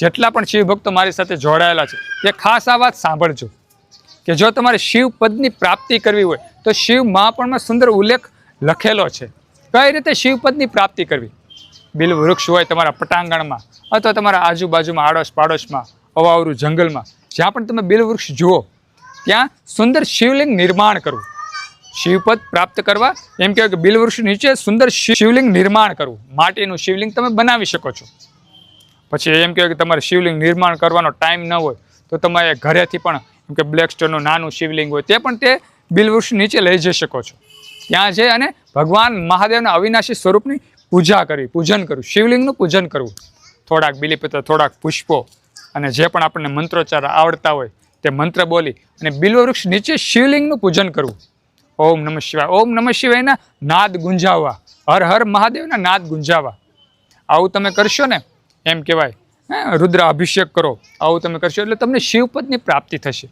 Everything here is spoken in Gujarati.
જેટલા પણ શિવ ભક્તો મારી સાથે જોડાયેલા છે એ ખાસ આ વાત સાંભળજો કે જો તમારે શિવ પદની પ્રાપ્તિ કરવી હોય તો શિવ મહાપુરાણમાં સુંદર ઉલ્લેખ લખેલો છે કઈ રીતે શિવ પદની પ્રાપ્તિ કરવી. બિલ વૃક્ષ હોય તમારા પટાંગણમાં અથવા તમારા આજુબાજુમાં આડોશ પાડોશમાં અવાવરું જંગલમાં જ્યાં પણ તમે બિલ વૃક્ષ જુઓ ત્યાં સુંદર શિવલિંગ નિર્માણ કરવું. શિવપદ પ્રાપ્ત કરવા એમ કહેવાય કે બિલ વૃક્ષ નીચે સુંદર શિવલિંગ નિર્માણ કરવું. માટીનું શિવલિંગ તમે બનાવી શકો છો. પછી એમ કહેવાય કે તમારે શિવલિંગ નિર્માણ કરવાનો ટાઈમ ન હોય તો તમારે ઘરેથી પણ એમ કે બ્લેક સ્ટોનનું નાનું શિવલિંગ હોય તે પણ તે બિલ વૃક્ષ નીચે લઈ જઈ શકો છો. ત્યાં જઈ અને ભગવાન મહાદેવના અવિનાશી સ્વરૂપની પૂજા કરવી, પૂજન કરવું, શિવલિંગનું પૂજન કરવું. થોડાક બિલીપત્ર, થોડાક પુષ્પો અને જે પણ આપણને મંત્રોચ્ચાર આવડતા હોય તે મંત્ર બોલી અને બિલ્વવૃક્ષ નીચે શિવલિંગનું પૂજન કરવું. ઓમ નમઃ શિવાય, ઓમ નમઃ શિવાયના નાદ ગુંજાવવા, હર હર મહાદેવના નાદ ગુંજાવવા. આવું તમે કરશો ને એમ કહેવાય રુદ્ર અભિષેક કરો, આવું તમે કરશો એટલે તમને શિવપદની પ્રાપ્તિ થશે.